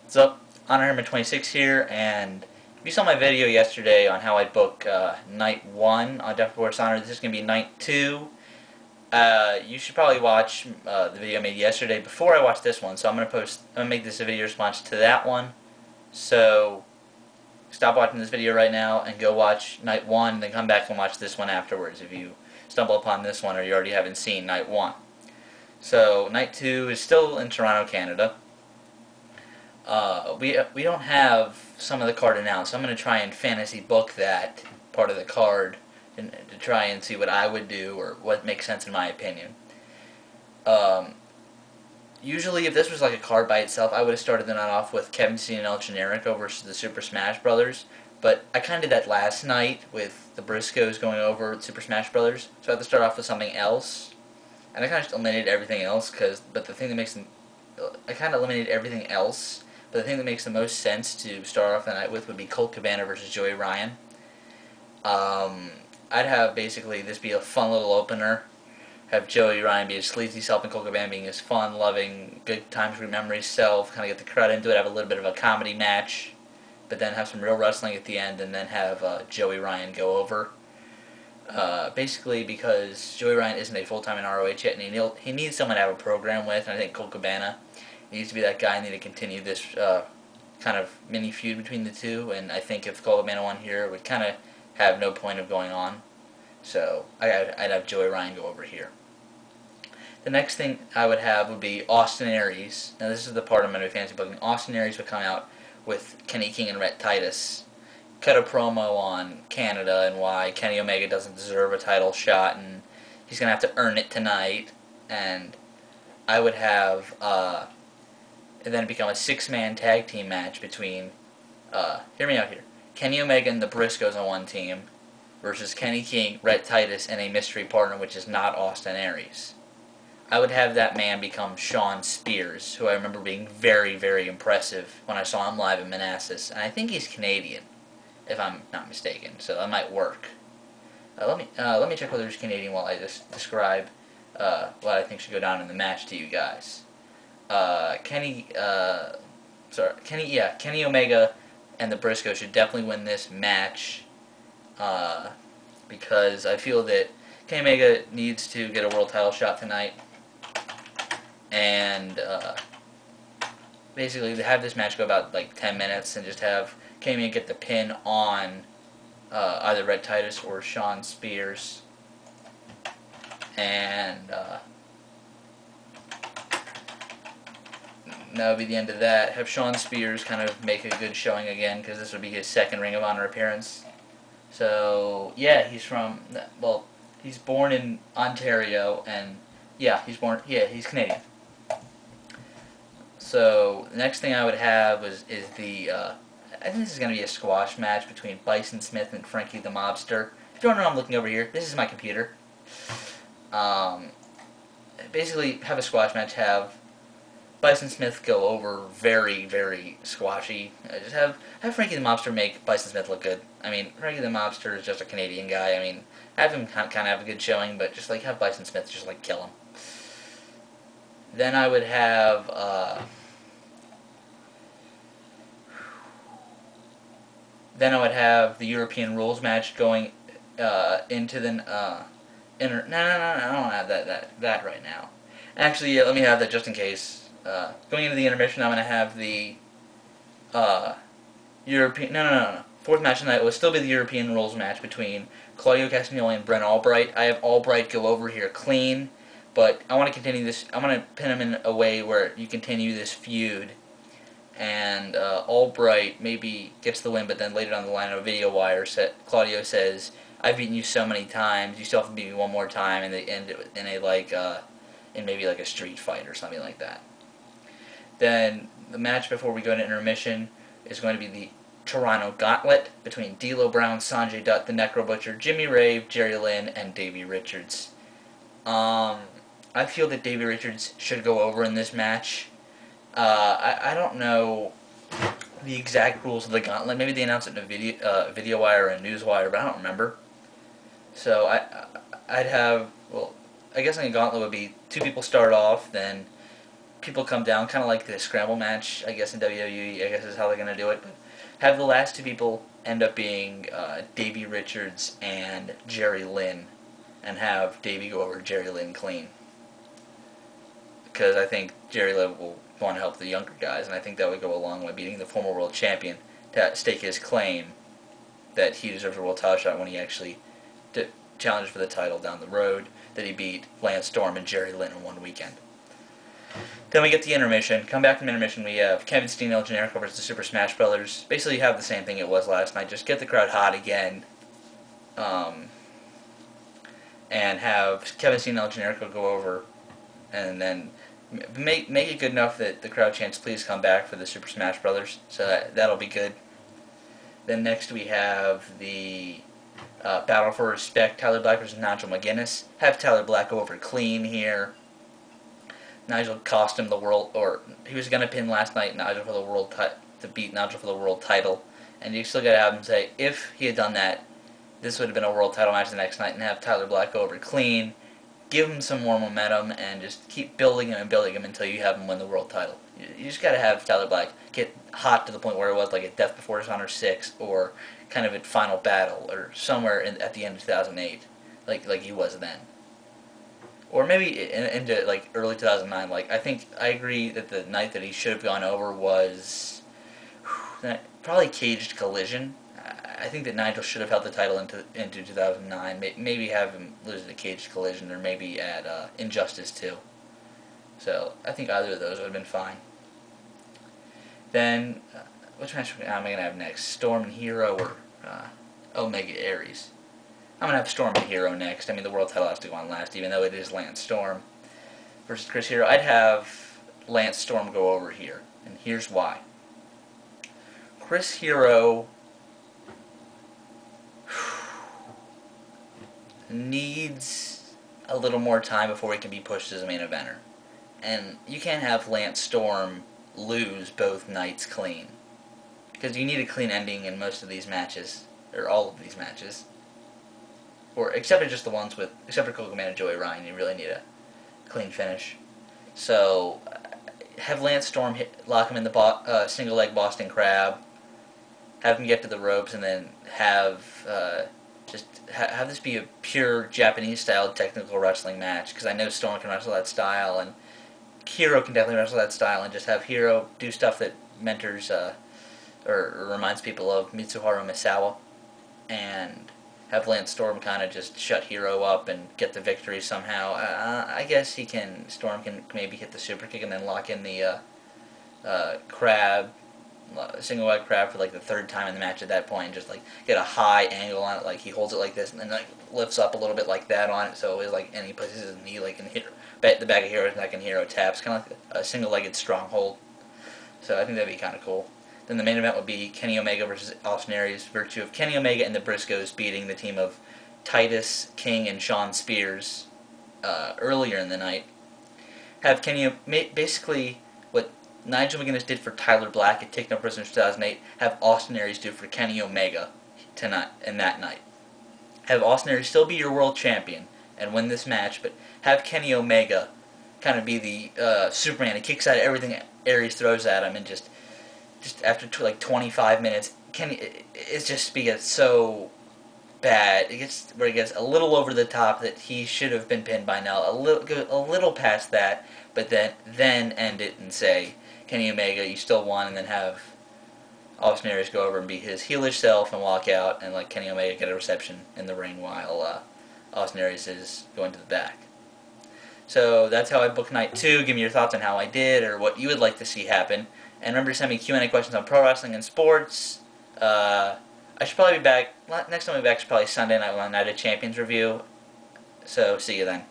What's up? Honor 26 here, and if you saw my video yesterday on how I book Night 1 on Death Before Dishonor, this is going to be Night 2. You should probably watch the video I made yesterday before I watch this one, so I'm going to make this a video response to that one. So, stop watching this video right now and go watch Night 1, then come back and watch this one afterwards if you stumble upon this one or you already haven't seen Night 1. So, Night 2 is still in Toronto, Canada. We don't have some of the card announced. I'm going to try and fantasy book that part of the card and to try and see what I would do or what makes sense in my opinion. Usually, if this was like a card by itself, I would have started the night off with Kevin Steen and El Generico versus the Super Smash Brothers. But I kind of did that last night with the Briscoes going over Super Smash Brothers, so I had to start off with something else. And I kind of just eliminated everything else, but the thing that makes them, I kind of eliminated everything else. But the thing that makes the most sense to start off the night with would be Colt Cabana versus Joey Ryan. I'd have basically this be a fun little opener. Have Joey Ryan be his sleazy self and Colt Cabana being his fun, loving, good times remember self. Kind of get the crowd into it, have a little bit of a comedy match. But then have some real wrestling at the end and then have Joey Ryan go over. Basically because Joey Ryan isn't a full-time in ROH yet and he needs someone to have a program with, and I think Colt Cabana needs to be that guy and need to continue this kind of mini feud between the two, and I think if Colt Cabana won here, it would kind of have no point of going on. So I'd have Joey Ryan go over here. The next thing I would have would be Austin Aries. Now this is the part I'm going to be fantasy booking. Austin Aries would come out with Kenny King and Rhett Titus, cut a promo on Canada and why Kenny Omega doesn't deserve a title shot and he's going to have to earn it tonight, and I would have and then become a six-man tag team match between, hear me out here, Kenny Omega and the Briscoes on one team versus Kenny King, Rhett Titus, and a mystery partner, which is not Austin Aries. I would have that man become Shawn Spears, who I remember being very, very impressive when I saw him live in Manassas, and I think he's Canadian, if I'm not mistaken, so that might work. Let me check whether he's Canadian while I just describe what I think should go down in the match to you guys. Kenny Omega and the Briscoes should definitely win this match, because I feel that Kenny Omega needs to get a world title shot tonight, and basically to have this match go about like 10 minutes and just have Kenny Omega get the pin on either Rhett Titus or Shawn Spears, and that would be the end of that. Have Shawn Spears kind of make a good showing again, because this would be his second Ring of Honor appearance. So, yeah, he's born in Ontario, and, yeah, he's Canadian. So, the next thing I would have is the, I think this is going to be a squash match between Bison Smith and Frankie the Mobster. If you don't know what I'm looking over here, this is my computer. Basically, have a squash match, have Bison Smith go over very, very squashy. Just have Frankie the Mobster make Bison Smith look good. I mean, Frankie the Mobster is just a Canadian guy. I mean, have him kind of have a good showing, but just like have Bison Smith just like kill him. Then I would have the European Rules match going into the No, I don't have that right now. Actually, yeah, let me have that just in case. Going into the intermission, I'm going to have the European... No. Fourth match tonight will still be the European Rules match between Claudio Castagnoli and Brent Albright. I have Albright go over here clean, but I want to continue this... I want to pin him in a way where you continue this feud, and Albright maybe gets the win, but then later down the line on a video wire, Claudio says, "I've beaten you so many times, you still have to beat me one more time," and they end it in in maybe like a street fight or something like that. Then the match before we go to intermission is going to be the Toronto Gauntlet between D'Lo Brown, Sonjay, Dutt, the Necro Butcher, Jimmy Rave, Jerry Lynn, and Davey Richards. I feel that Davey Richards should go over in this match. I don't know the exact rules of the Gauntlet. Maybe they announced it in a video wire or a news wire, but I don't remember. So I'd have, well, I guess in a Gauntlet would be two people start off, then people come down, kind of like the scramble match, I guess, in WWE, I guess is how they're going to do it. But have the last two people end up being Davey Richards and Jerry Lynn, and have Davey go over Jerry Lynn clean. Because I think Jerry Lynn will want to help the younger guys, and I think that would go a long way, beating the former world champion to stake his claim that he deserves a world title shot when he actually challenged for the title down the road, that he beat Lance Storm and Jerry Lynn in one weekend. Then we get the intermission. Come back from intermission, we have Kevin Steen, El Generico versus the Super Smash Brothers. Basically, you have the same thing it was last night. Just get the crowd hot again, and have Kevin Steen and El Generico go over, and then make it good enough that the crowd chants, "Please come back" for the Super Smash Brothers. So that'll be good. Then next we have the Battle for Respect, Tyler Black versus Nigel McGuinness. Have Tyler Black go over clean here. Nigel cost him the world, or he was going to pin last night Nigel for the world to beat Nigel for the world title, and you still got to have him say, if he had done that, this would have been a world title match the next night, and have Tyler Black go over clean, give him some more momentum, and just keep building him and building him until you have him win the world title. You just got to have Tyler Black get hot to the point where it was like at Death Before Dishonor 6, or kind of at Final Battle, or somewhere at the end of 2008, like he was then. Or maybe into like early 2009. Like, I think I agree that the night that he should have gone over was probably Caged Collision. I think that Nigel should have held the title into 2009. Maybe have him lose to Caged Collision, or maybe at Injustice 2. So I think either of those would have been fine. Then which match am I gonna have next? Storm and Hero, or Omega Aries? I'm going to have Storm and Hero next. I mean, the world title has to go on last, even though it is Lance Storm versus Chris Hero. I'd have Lance Storm go over here, and here's why. Chris Hero needs a little more time before he can be pushed as a main eventer. And you can't have Lance Storm lose both nights clean, because you need a clean ending in most of these matches, or all of these matches. Or except for just the ones with, except for Coco Man and Joey Ryan, you really need a clean finish. So have Lance Storm lock him in the single leg Boston Crab, have him get to the ropes, and then have have this be a pure Japanese style technical wrestling match, because I know Storm can wrestle that style, and Hero can definitely wrestle that style, and just have Hero do stuff that mentors or reminds people of Mitsuharu Misawa, and have Lance Storm kind of just shut Hero up and get the victory somehow. I guess Storm can maybe hit the super kick and then lock in the crab, single leg crab for like the third time in the match at that point, and just like get a high angle on it, like he holds it like this and then like lifts up a little bit like that on it, so it's like, and he places his knee like in the back of Hero's neck, and Hero taps, kind of like a single-legged stronghold. So I think that'd be kind of cool. Then the main event would be Kenny Omega versus Austin Aries, virtue of Kenny Omega and the Briscoes beating the team of Titus, King, and Shawn Spears earlier in the night. Have Kenny, basically what Nigel McGuinness did for Tyler Black at Take No Prisoners 2008, have Austin Aries do for Kenny Omega tonight and that night. Have Austin Aries still be your world champion and win this match, but have Kenny Omega kind of be the Superman. He kicks out everything Aries throws at him, and just after like 25 minutes, it just gets so bad. It gets where it gets a little over the top that he should have been pinned by now. A little past that, but then end it and say, Kenny Omega, you still won, and then have Austin Aries go over and be his heelish self and walk out, and like Kenny Omega get a reception in the ring while Austin Aries is going to the back. So that's how I booked night 2. Give me your thoughts on how I did, or what you would like to see happen. And remember to send me Q&A questions on pro wrestling and sports. I should probably be back. Next time I'll be back is probably Sunday night with my Night of Champions review. So see you then.